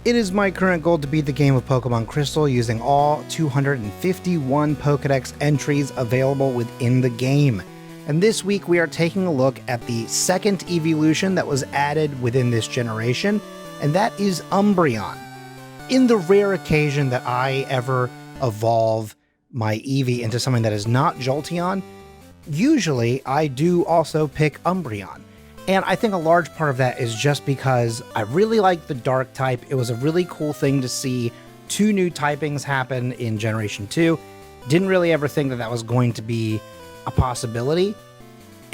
It is my current goal to beat the game of Pokemon Crystal using all 251 Pokedex entries available within the game. And this week we are taking a look at the second evolution that was added within this generation, and that is Umbreon. In the rare occasion that I ever evolve my Eevee into something that is not Jolteon, usually I do also pick Umbreon. And I think a large part of that is just because I really like the dark type. It was a really cool thing to see two new typings happen in Generation 2. Didn't really ever think that that was going to be a possibility.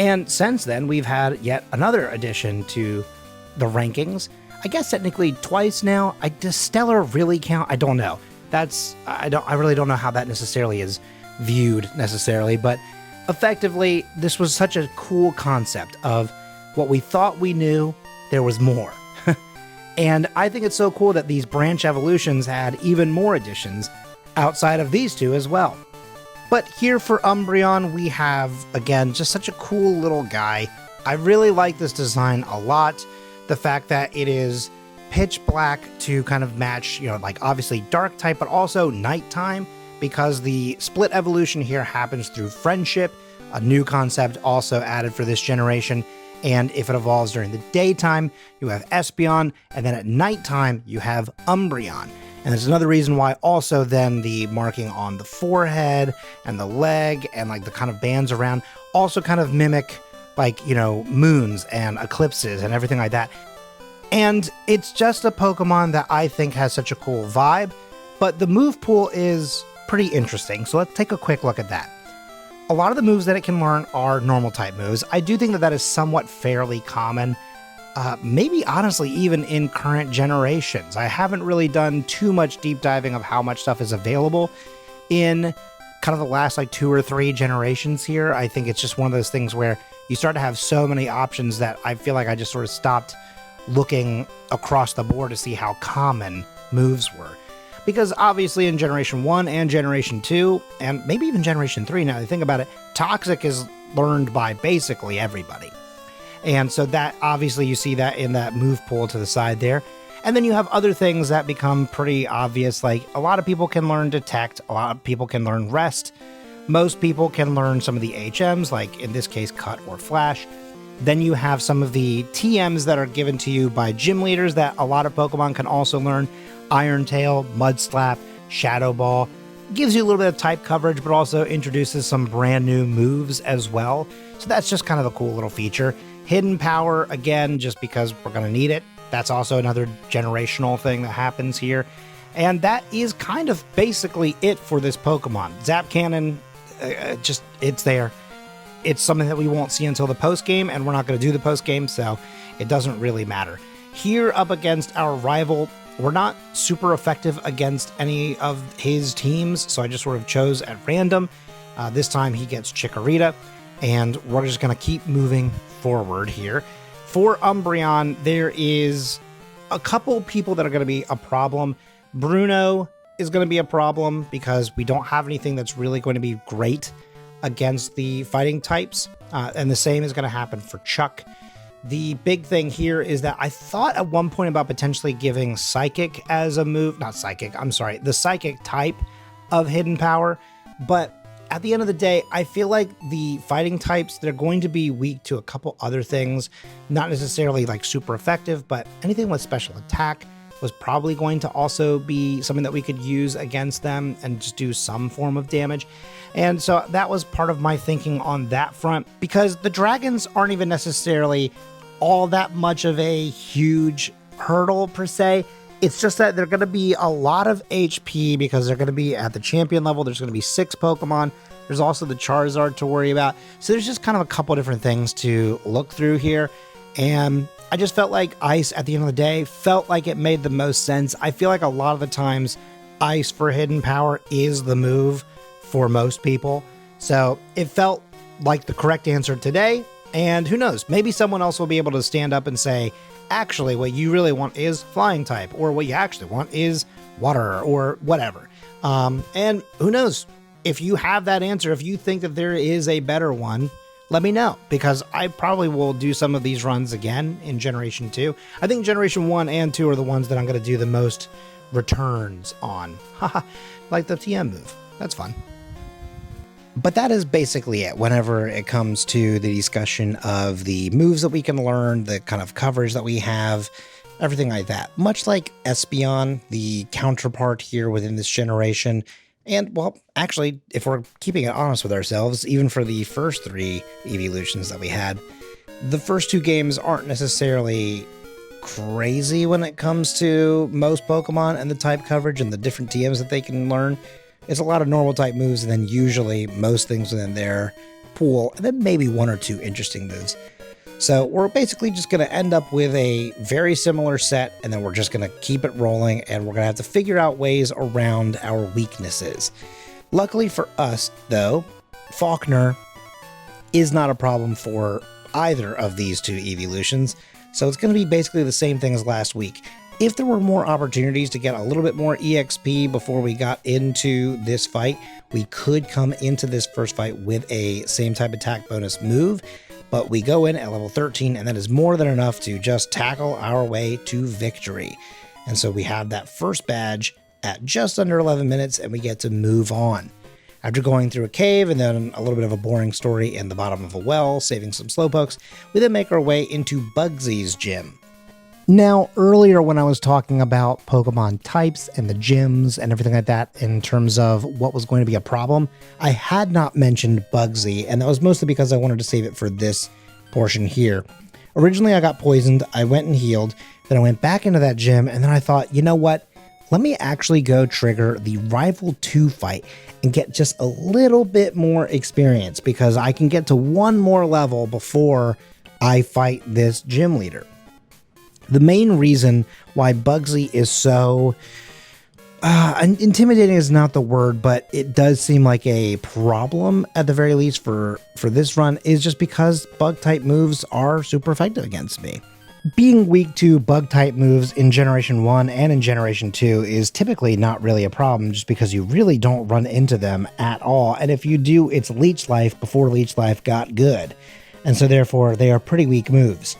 And since then, we've had yet another addition to the rankings. I guess technically twice now. Does Stellar really count? I don't know. I really don't know how that necessarily is viewed necessarily, but effectively, this was such a cool concept of what we thought we knew, there was more. And I think it's so cool that these branch evolutions had even more additions outside of these two as well. But here for Umbreon, we have, again, just such a cool little guy. I really like this design a lot. The fact that it is pitch black to kind of match, like obviously dark type, but also nighttime, because the split evolution here happens through friendship, a new concept also added for this generation. And if it evolves during the daytime, you have Espeon, and then at nighttime, you have Umbreon. And there's another reason why also then the marking on the forehead and the leg and like the kind of bands around also kind of mimic like, moons and eclipses and everything like that. And it's just a Pokemon that I think has such a cool vibe, but the move pool is pretty interesting. So let's take a quick look at that. A lot of the moves that it can learn are normal type moves. I do think that that is somewhat fairly common, maybe honestly even in current generations. I haven't really done too much deep diving of how much stuff is available in kind of the last like 2 or 3 generations here. I think it's just one of those things where you start to have so many options that I feel like I just sort of stopped looking across the board to see how common moves were. Because obviously in Generation 1 and Generation 2, and maybe even Generation 3, now that I think about it, Toxic is learned by basically everybody. And so that, obviously you see that in that move pool to the side there. And then you have other things that become pretty obvious, like a lot of people can learn Detect, a lot of people can learn Rest, most people can learn some of the HMs, like in this case Cut or Flash. Then you have some of the TMs that are given to you by gym leaders that a lot of Pokemon can also learn. Iron Tail, Mud Slap, Shadow Ball. Gives you a little bit of type coverage, but also introduces some brand new moves as well. So that's just kind of a cool little feature. Hidden Power, again, just because we're going to need it. That's also another generational thing that happens here. And that is kind of basically it for this Pokemon. Zap Cannon, it's there. It's something that we won't see until the post-game, and we're not going to do the post-game, so it doesn't really matter. Here up against our rival, we're not super effective against any of his teams, so I just sort of chose at random. This time he gets Chikorita, and we're just going to keep moving forward here. For Umbreon, there is a couple people that are going to be a problem. Bruno is going to be a problem because we don't have anything that's really going to be great against the fighting types, and the same is going to happen for Chuck. The big thing here is that I thought at one point about potentially giving Psychic as a move, the Psychic type of Hidden Power, but at the end of the day, I feel like the fighting types, they're going to be weak to a couple other things, not necessarily like super effective, but anything with special attack was probably going to also be something that we could use against them and just do some form of damage. And so that was part of my thinking on that front, because the dragons aren't even necessarily all that much of a huge hurdle per se. It's just that they're going to be a lot of HP because they're going to be at the champion level. There's going to be 6 Pokemon. There's also the Charizard to worry about. So there's just kind of a couple different things to look through here. And I just felt like Ice at the end of the day felt like it made the most sense. I feel like a lot of the times Ice for Hidden Power is the move for most people. So it felt like the correct answer today. And who knows, maybe someone else will be able to stand up and say, actually, what you really want is flying type, or what you actually want is water, or whatever. And who knows, if you have that answer, if you think that there is a better one, let me know, because I probably will do some of these runs again in Generation 2. I think Generation 1 and 2 are the ones that I'm going to do the most returns on. Haha, like the TM move. That's fun. But that is basically it whenever it comes to the discussion of the moves that we can learn, the kind of coverage that we have, everything like that. Much like Espeon, the counterpart here within this generation. And, well, actually, if we're keeping it honest with ourselves, even for the first 3 evolutions that we had, the first 2 games aren't necessarily crazy when it comes to most Pokemon and the type coverage and the different TMs that they can learn. It's a lot of normal type moves, and then usually most things within their pool, and then maybe 1 or 2 interesting moves. So we're basically just going to end up with a very similar set, and then we're just going to keep it rolling, and we're going to have to figure out ways around our weaknesses. Luckily for us, though, Faulkner is not a problem for either of these 2 evolutions, so it's going to be basically the same thing as last week. If there were more opportunities to get a little bit more EXP before we got into this fight, we could come into this first fight with a same type attack bonus move, but we go in at level 13, and that is more than enough to just tackle our way to victory. And so we have that first badge at just under 11 minutes, and we get to move on. After going through a cave and then a little bit of a boring story in the bottom of a well, saving some slowpokes, we then make our way into Bugsy's gym. Now, earlier when I was talking about Pokemon types and the gyms and everything like that in terms of what was going to be a problem, I had not mentioned Bugsy, and that was mostly because I wanted to save it for this portion here. Originally, I got poisoned, I went and healed, then I went back into that gym, and then I thought, you know what? Let me actually go trigger the Rival 2 fight and get just a little bit more experience, because I can get to 1 more level before I fight this gym leader. The main reason why Bugsy is so intimidating is not the word, but it does seem like a problem at the very least for this run is just because bug type moves are super effective against me. Being weak to bug type moves in Generation 1 and in Generation 2 is typically not really a problem, just because you really don't run into them at all. And if you do, it's Leech Life before Leech Life got good. And so therefore they are pretty weak moves.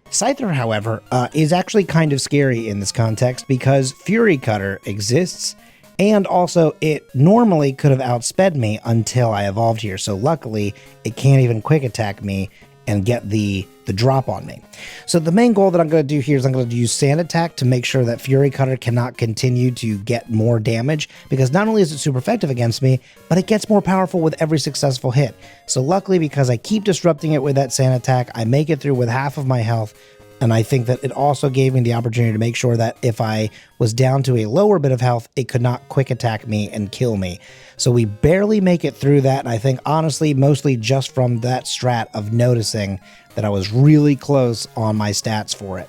Scyther, however, is actually kind of scary in this context because Fury Cutter exists, and also it normally could have outsped me until I evolved here, so luckily it can't even quick attack me and get the drop on me. So the main goal that I'm going to do here is I'm going to use Sand Attack to make sure that Fury Cutter cannot continue to get more damage, because not only is it super effective against me, but it gets more powerful with every successful hit. So luckily, because I keep disrupting it with that Sand Attack, I make it through with half of my health, and I think that it also gave me the opportunity to make sure that if I was down to a lower bit of health, it could not quick attack me and kill me. So we barely make it through that, and I think honestly mostly just from that strat of noticing that I was really close on my stats for it.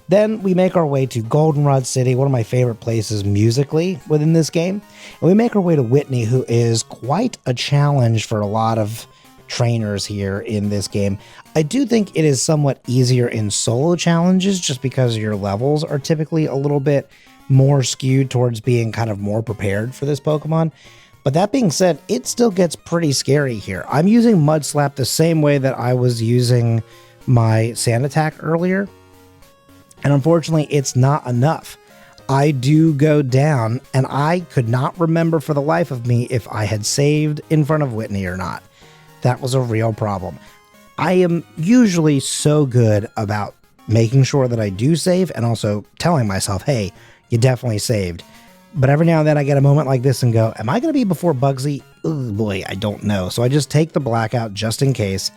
Then we make our way to Goldenrod City, one of my favorite places musically within this game. And we make our way to Whitney, who is quite a challenge for a lot of trainers here in this game. I do think it is somewhat easier in solo challenges just because your levels are typically a little bit more skewed towards being kind of more prepared for this Pokemon. But that being said, it still gets pretty scary here. I'm using Mud Slap the same way that I was using my Sand Attack earlier, and unfortunately it's not enough. I do go down, and I could not remember for the life of me if I had saved in front of Whitney or not. That was a real problem. I am usually so good about making sure that I do save and also telling myself, hey, you definitely saved. But every now and then I get a moment like this and go, am I going to be before Bugsy? Oh boy, I don't know. So I just take the blackout just in case.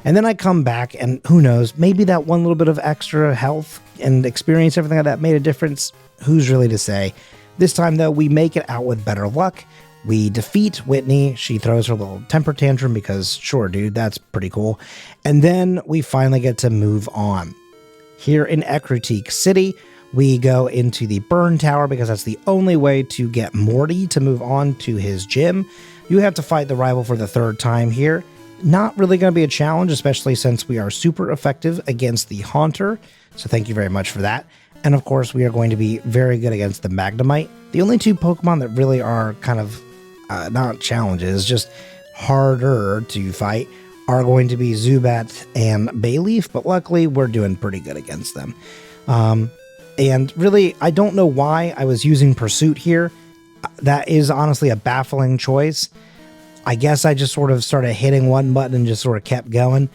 And then I come back and who knows, maybe that one little bit of extra health and experience, everything like that made a difference. Who's really to say? This time though, we make it out with better luck. We defeat Whitney. She throws her little temper tantrum because sure, dude, that's pretty cool. And then we finally get to move on. Here in Ecruteak City, we go into the Burn Tower because that's the only way to get Morty to move on to his gym. You have to fight the rival for the 3rd time here. Not really going to be a challenge, especially since we are super effective against the Haunter. So thank you very much for that. And of course, we are going to be very good against the Magnemite. The only 2 Pokemon that really are kind of not challenges, just harder to fight are going to be Zubat and Bayleaf, but luckily we're doing pretty good against them. And really, I don't know why I was using Pursuit here. That is honestly a baffling choice. I guess I just sort of started hitting one button and just sort of kept going.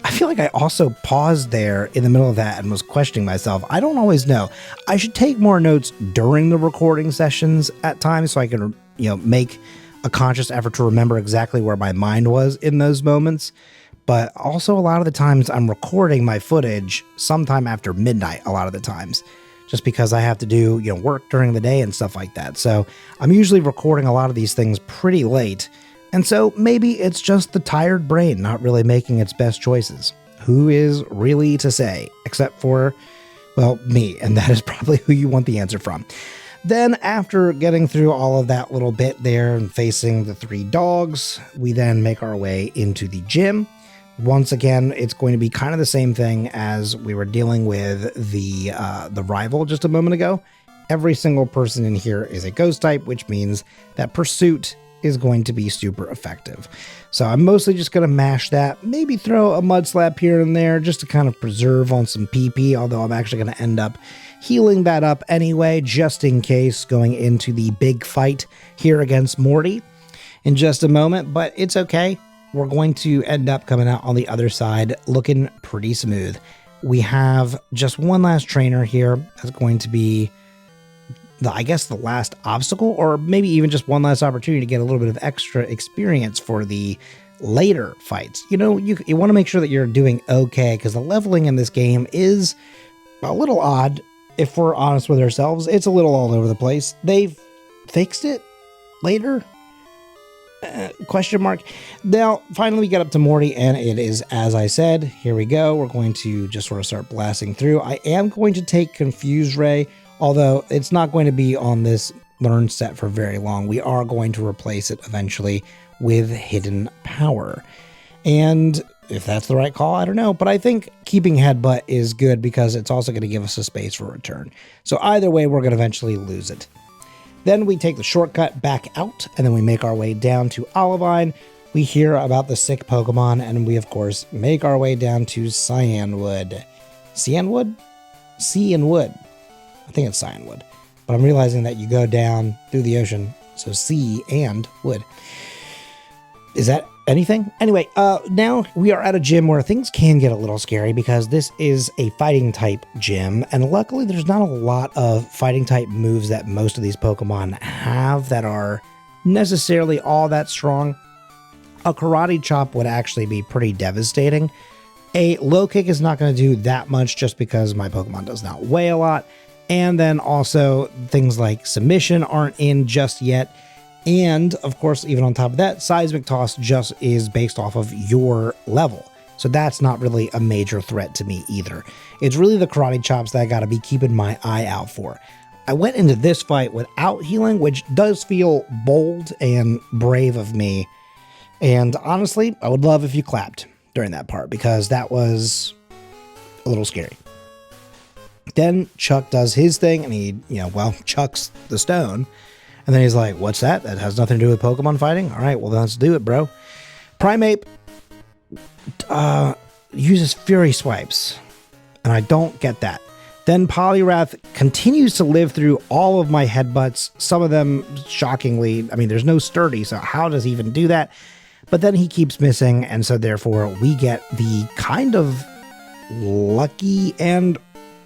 I feel like I also paused there in the middle of that and was questioning myself. I don't always know. I should take more notes during the recording sessions at times so I can, make a conscious effort to remember exactly where my mind was in those moments. But also a lot of the times I'm recording my footage sometime after midnight a lot of the times, just because I have to do, work during the day and stuff like that. So I'm usually recording a lot of these things pretty late. And so maybe it's just the tired brain not really making its best choices. Who is really to say? Except for, well, me. And that is probably who you want the answer from. Then after getting through all of that little bit there and facing the 3 dogs, we then make our way into the gym. Once again, it's going to be kind of the same thing as we were dealing with the rival just a moment ago. Every single person in here is a ghost type, which means that Pursuit is going to be super effective. So I'm mostly just going to mash that, maybe throw a Mud Slap here and there just to kind of preserve on some PP, although I'm actually going to end up healing that up anyway, just in case, going into the big fight here against Morty in just a moment, but it's okay. We're going to end up coming out on the other side looking pretty smooth. We have just one last trainer here. That's going to be the last obstacle, or maybe even just one last opportunity to get a little bit of extra experience for the later fights. You want to make sure that you're doing okay, because the leveling in this game is a little odd. If we're honest with ourselves, it's a little all over the place. They've fixed it later? Question mark. Now, finally we get up to Morty, and it is, as I said, here we go. We're going to just sort of start blasting through. I am going to take Confuse Ray, although it's not going to be on this learn set for very long. We are going to replace it eventually with Hidden Power. And if that's the right call, I don't know. But I think keeping Headbutt is good because it's also going to give us a space for return. So either way, we're going to eventually lose it. Then we take the shortcut back out, and then we make our way down to Olivine. We hear about the sick Pokemon, and we, of course, make our way down to Cyanwood. Cyanwood? Cyanwood. I think it's Cyanwood. But I'm realizing that you go down through the ocean, so sea and wood. Is that anything? Anyway, now we are at a gym where things can get a little scary because this is a fighting type gym, and luckily there's not a lot of fighting type moves that most of these Pokemon have that are necessarily all that strong. A Karate Chop would actually be pretty devastating. A low kick is not going to do that much just because my Pokemon does not weigh a lot, and then also things like Submission aren't in just yet. And, of course, even on top of that, Seismic Toss just is based off of your level. So that's not really a major threat to me either. It's really the Karate Chops that I got to be keeping my eye out for. I went into this fight without healing, which does feel bold and brave of me. And honestly, I would love if you clapped during that part because that was a little scary. Then Chuck does his thing and he, chucks the stone. And then he's like, what's that? That has nothing to do with Pokemon fighting? All right, well, let's do it, bro. Primeape uses Fury Swipes, and I don't get that. Then Poliwrath continues to live through all of my headbutts, some of them shockingly. I mean, there's no sturdy, so how does he even do that? But then he keeps missing, and so therefore we get the kind of lucky and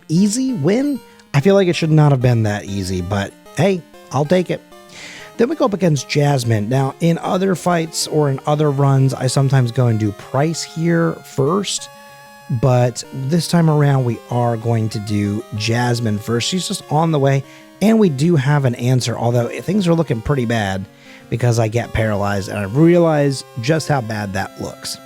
easy win. I feel like it should not have been that easy, but hey, I'll take it. Then we go up against Jasmine. Now, in other fights or in other runs, I sometimes go and do Price here first. But this time around, we are going to do Jasmine first. She's just on the way. And we do have an answer, although things are looking pretty bad because I get paralyzed. And I realize just how bad that looks.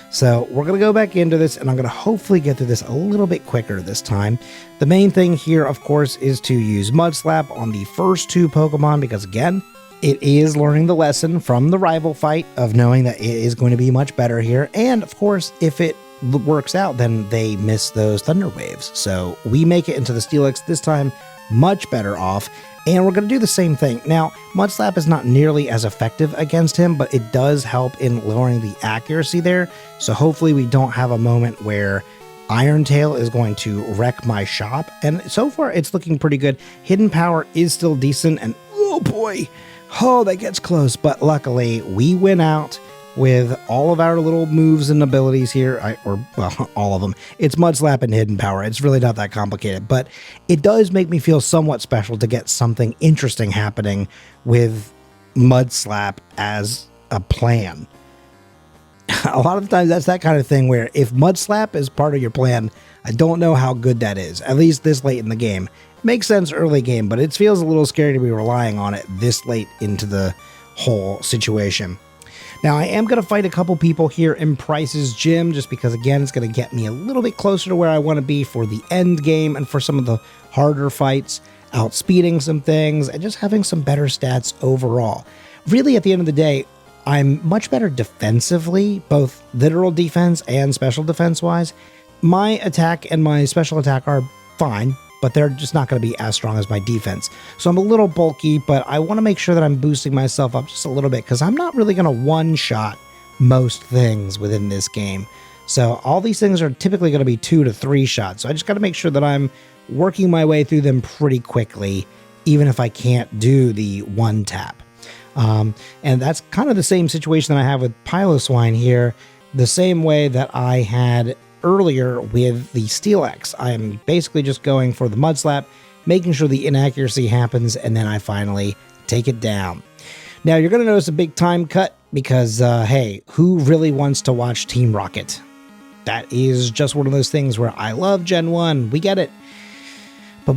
So we're going to go back into this, and I'm going to hopefully get through this a little bit quicker this time. The main thing here, of course, is to use Mud Slap on the first 2 Pokemon because, again, it is learning the lesson from the rival fight of knowing that it is going to be much better here. And, of course, if it works out, then they miss those Thunder Waves. So we make it into the Steelix. This time, much better off. And we're going to do the same thing. Now, Mud Slap is not nearly as effective against him, but it does help in lowering the accuracy there. So hopefully we don't have a moment where Iron Tail is going to wreck my shop. And so far, it's looking pretty good. Hidden Power is still decent. And oh boy, oh, that gets close. But luckily, we win out with all of our little moves and abilities here, well, all of them. It's Mud Slap and Hidden Power. It's really not that complicated, but it does make me feel somewhat special to get something interesting happening with Mud Slap as a plan. A lot of the times that's that kind of thing where if Mud Slap is part of your plan, I don't know how good that is, at least this late in the game. It makes sense early game, but it feels a little scary to be relying on it this late into the whole situation. Now, I am going to fight a couple people here in Price's gym, just because, again, it's going to get me a little bit closer to where I want to be for the end game and for some of the harder fights, outspeeding some things, and just having some better stats overall. Really, at the end of the day, I'm much better defensively, both literal defense and special defense-wise. My attack and my special attack are fine, but they're just not going to be as strong as my defense. So I'm a little bulky, but I want to make sure that I'm boosting myself up just a little bit because I'm not really going to one-shot most things within this game. So all these things are typically going to be 2 to 3 shots. So I just got to make sure that I'm working my way through them pretty quickly, even if I can't do the one tap. And that's kind of the same situation that I have with Piloswine here, the same way that I had earlier with the Steelix. I'm basically just going for the Mud Slap, making sure the inaccuracy happens, and then I finally take it down. Now, you're going to notice a big time cut because, hey, who really wants to watch Team Rocket? That is just one of those things where I love Gen 1. We get it. But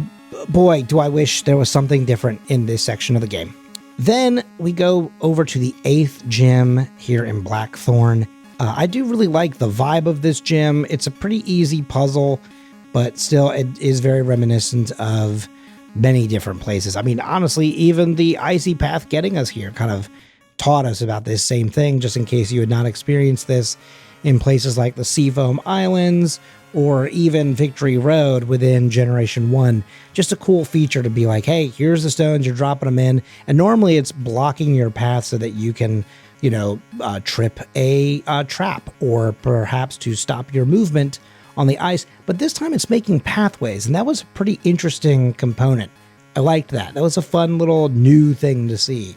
boy, do I wish there was something different in this section of the game. Then we go over to the 8th gym here in Blackthorn. I do really like the vibe of this gym. It's a pretty easy puzzle, but still it is very reminiscent of many different places. I mean, honestly, even the icy path getting us here kind of taught us about this same thing, just in case you had not experienced this in places like the Seafoam Islands or even Victory Road within Generation 1. Just a cool feature to be like, hey, here's the stones, you're dropping them in, and normally it's blocking your path so that you can, you know, trip a trap or perhaps to stop your movement on the ice. But this time it's making pathways, and that was a pretty interesting component. I liked that. That was a fun little new thing to see.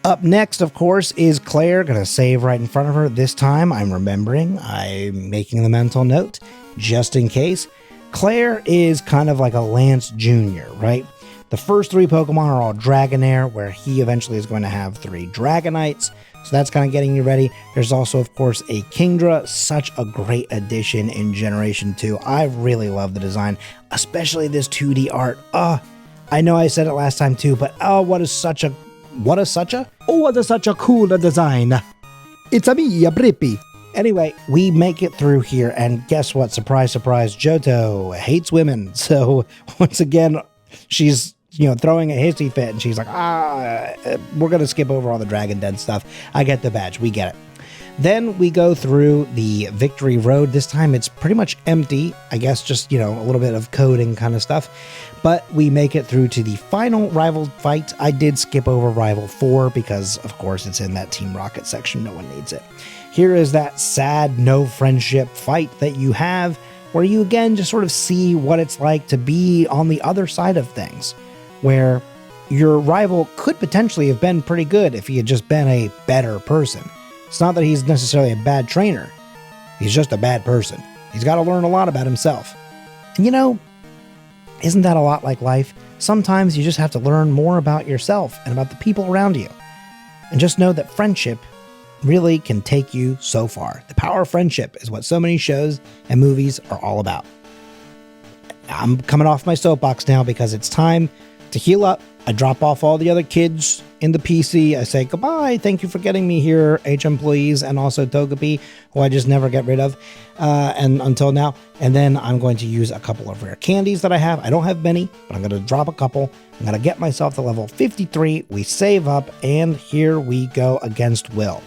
Up next, of course, is Claire. Gonna save right in front of her. This time I'm remembering. I'm making the mental note just in case. Claire is kind of like a Lance Jr., right? The first 3 Pokemon are all Dragonair, where he eventually is going to have 3 Dragonites. So that's kind of getting you ready. There's also, of course, a Kingdra. Such a great addition in Generation 2. I really love the design, especially this 2D art. I know I said it last time too, but what is such a cool design. It's a me, a Brippy. Anyway, we make it through here, and guess what? Surprise, surprise, Johto hates women. So once again, she's, you know, throwing a hissy fit, and she's like, we're going to skip over all the Dragon Den stuff. I get the badge. We get it. Then we go through the Victory Road. This time it's pretty much empty. I guess just, you know, a little bit of coding kind of stuff. But we make it through to the final rival fight. I did skip over Rival 4 because, of course, it's in that Team Rocket section. No one needs it. Here is that sad no friendship fight that you have, where you again just sort of see what it's like to be on the other side of things, where your rival could potentially have been pretty good if he had just been a better person. It's not that he's necessarily a bad trainer. He's just a bad person. He's got to learn a lot about himself. And you know, isn't that a lot like life? Sometimes you just have to learn more about yourself and about the people around you. And just know that friendship really can take you so far. The power of friendship is what so many shows and movies are all about. I'm coming off my soapbox now because it's time to heal up. I drop off all the other kids in the PC. I say goodbye. Thank you for getting me here, H employees, and also Togepi, who I just never get rid of, and until now. And then I'm going to use a couple of rare candies that I have. I don't have many, but I'm going to drop a couple. I'm going to get myself to level 53. We save up, and here we go against Will.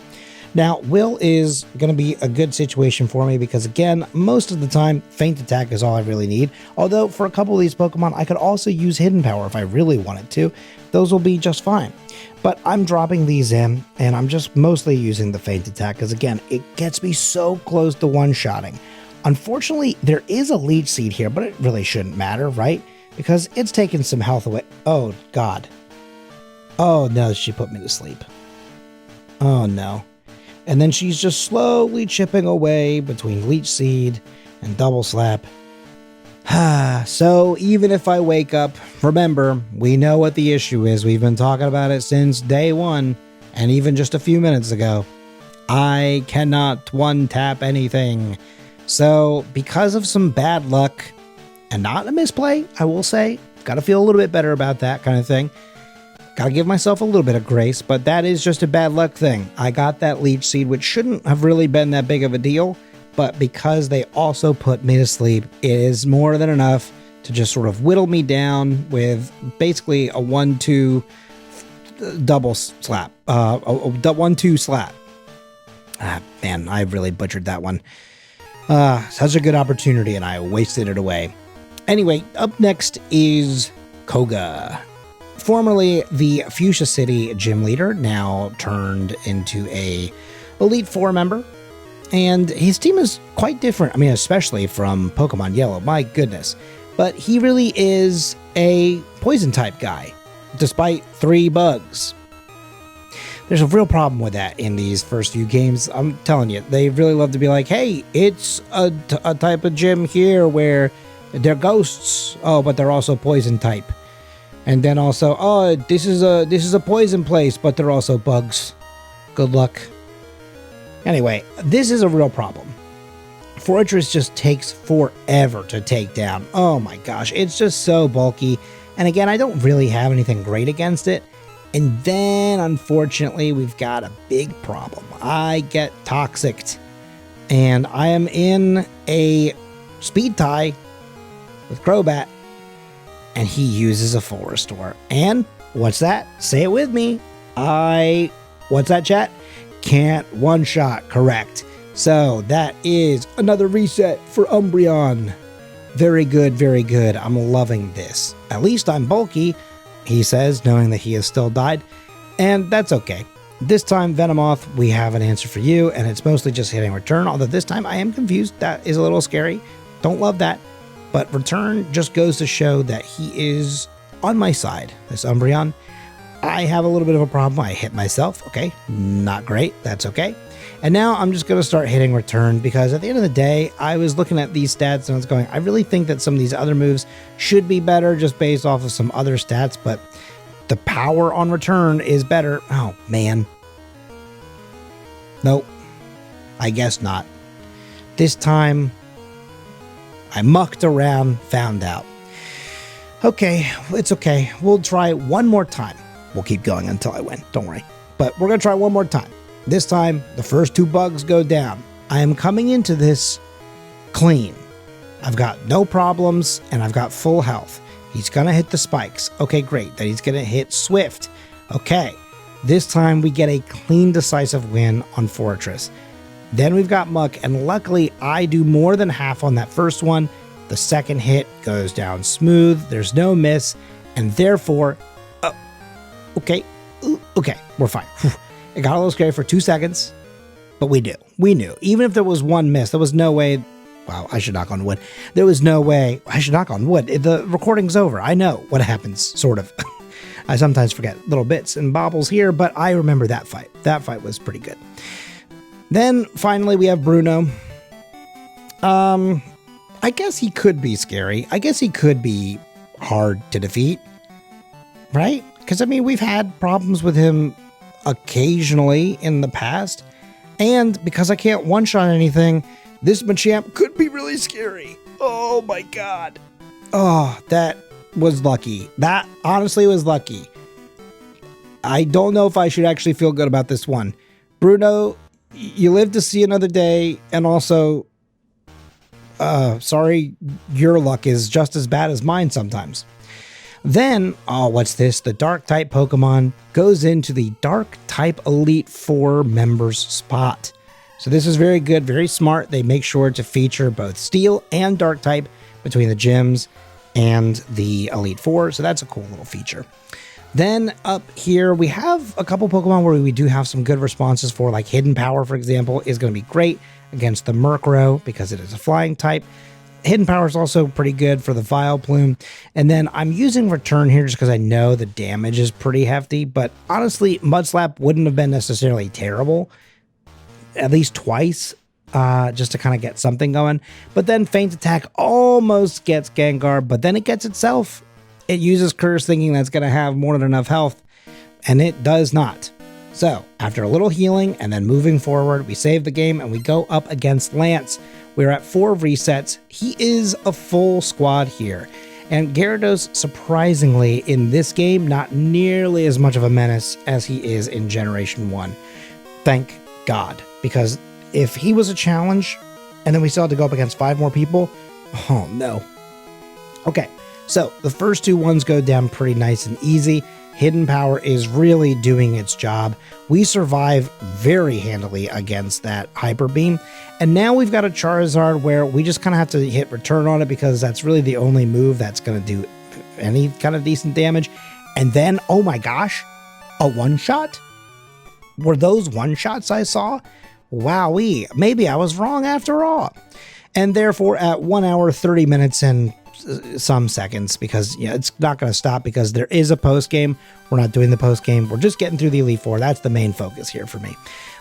Now, Will is going to be a good situation for me because, again, most of the time, Feint Attack is all I really need. Although, for a couple of these Pokemon, I could also use Hidden Power if I really wanted to. Those will be just fine. But I'm dropping these in, and I'm just mostly using the Feint Attack because, again, it gets me so close to one-shotting. Unfortunately, there is a Leech Seed here, but it really shouldn't matter, right? Because it's taking some health away. Oh, God. Oh, no, she put me to sleep. Oh, no. And then she's just slowly chipping away between Leech Seed and Double Slap. So even if I wake up, remember, we know what the issue is. We've been talking about it since day one, and even just a few minutes ago. I cannot one-tap anything. So because of some bad luck, and not a misplay, I will say, got to feel a little bit better about that kind of thing. Gotta give myself a little bit of grace, but that is just a bad luck thing. I got that Leech Seed, which shouldn't have really been that big of a deal, but because they also put me to sleep, it is more than enough to just sort of whittle me down with basically a 1-2 double slap. A 1-2 slap. Ah, man, I really butchered that one. Such a good opportunity, and I wasted it away. Anyway, up next is Koga. Formerly the Fuchsia City gym leader, now turned into a Elite Four member. And his team is quite different. I mean, especially from Pokemon Yellow, my goodness. But he really is a poison type guy, despite 3 bugs. There's a real problem with that in these first few games. I'm telling you, they really love to be like, hey, it's a type of gym here where they're ghosts. Oh, but they're also poison type. And then also, oh, this is a poison place, but they're also bugs. Good luck. Anyway, this is a real problem. Fortress just takes forever to take down. Oh my gosh, it's just so bulky. And again, I don't really have anything great against it. And then, unfortunately, we've got a big problem. I get toxicked. And I am in a speed tie with Crobat. And he uses a full restore. And what's that? Say it with me. What's that, chat? Can't one-shot, correct. So that is another reset for Umbreon. Very good, very good. I'm loving this. At least I'm bulky, he says, knowing that he has still died. And that's okay. This time, Venomoth, we have an answer for you, and it's mostly just hitting return, although this time I am confused. That is a little scary. Don't love that. But return just goes to show that he is on my side, this Umbreon. I have a little bit of a problem. I hit myself. Okay, not great. That's okay. And now I'm just going to start hitting return because at the end of the day, I was looking at these stats and I was going, I really think that some of these other moves should be better just based off of some other stats, but the power on return is better. Oh, man. Nope. I guess not. This time, I mucked around, found out. Okay, it's okay. We'll try one more time. We'll keep going until I win. Don't worry. But we're going to try one more time. This time, the first 2 bugs go down. I am coming into this clean. I've got no problems, and I've got full health. He's going to hit the spikes. Okay, great. Then he's going to hit Swift. Okay. This time, we get a clean, decisive win on Fortress. Then we've got Muck, and luckily, I do more than half on that first one. The second hit goes down smooth. There's no miss, and therefore... Okay, we're fine. It got a little scary for 2 seconds, but we knew. Even if there was one miss, there was no way... Wow, I should knock on wood. There was no way... I should knock on wood. The recording's over. I know what happens, sort of. I sometimes forget little bits and bobbles here, but I remember that fight. That fight was pretty good. Then, finally, we have Bruno. I guess he could be scary. I guess he could be hard to defeat. Right? Because, I mean, we've had problems with him occasionally in the past. And because I can't one-shot anything, this Machamp could be really scary. Oh, my God. Oh, that was lucky. That honestly was lucky. I don't know if I should actually feel good about this one. Bruno, you live to see another day, and also, sorry, your luck is just as bad as mine sometimes. Then, oh, what's this? The dark type Pokemon goes into the dark type Elite Four members spot. So this is very good, very smart. They make sure to feature both steel and dark type between the gyms and the Elite Four. So that's a cool little feature. Then up here, we have a couple Pokemon where we do have some good responses for, like Hidden Power, for example, is going to be great against the Murkrow because it is a flying type. Hidden Power is also pretty good for the Vileplume. And then I'm using Return here just because I know the damage is pretty hefty. But honestly, Mud Slap wouldn't have been necessarily terrible, at least twice, just to kind of get something going. But then Feint Attack almost gets Gengar, but then it gets itself. It uses Curse thinking that's going to have more than enough health, and it does not. So, after a little healing and then moving forward, we save the game and we go up against Lance. We're at 4 resets. He is a full squad here. And Gyarados, surprisingly, in this game, not nearly as much of a menace as he is in Generation 1. Thank God. Because if he was a challenge, and then we still had to go up against 5 more people, oh no. Okay, so the first 2 ones go down pretty nice and easy. Hidden Power is really doing its job. We survive very handily against that Hyper Beam. And now we've got a Charizard where we just kind of have to hit Return on it because that's really the only move that's going to do any kind of decent damage. And then, oh my gosh, a one-shot? Were those one-shots I saw? Wowee, maybe I was wrong after all. And therefore, at 1 hour, 30 minutes, and some seconds, because it's not going to stop because there is a post game. We're not doing the post game. We're just getting through the Elite Four. That's the main focus here for me.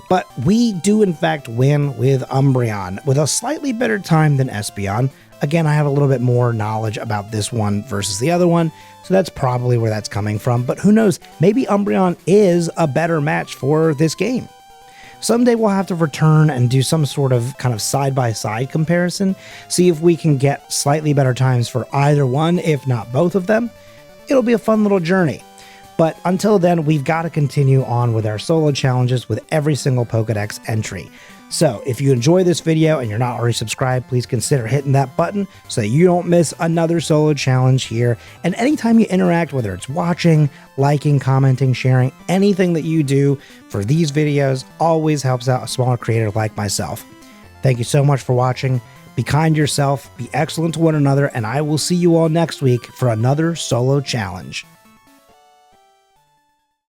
But we do in fact win with Umbreon with a slightly better time than Espeon. Again, I have a little bit more knowledge about this one versus the other one, so that's probably where that's coming from. But who knows? Maybe Umbreon is a better match for this game. Someday we'll have to return and do some sort of kind of side-by-side comparison, see if we can get slightly better times for either one, if not both of them. It'll be a fun little journey. But until then, we've got to continue on with our solo challenges with every single Pokedex entry. So if you enjoy this video and you're not already subscribed, please consider hitting that button so that you don't miss another solo challenge here. And anytime you interact, whether it's watching, liking, commenting, sharing, anything that you do for these videos always helps out a smaller creator like myself. Thank you so much for watching. Be kind to yourself, be excellent to one another, and I will see you all next week for another solo challenge.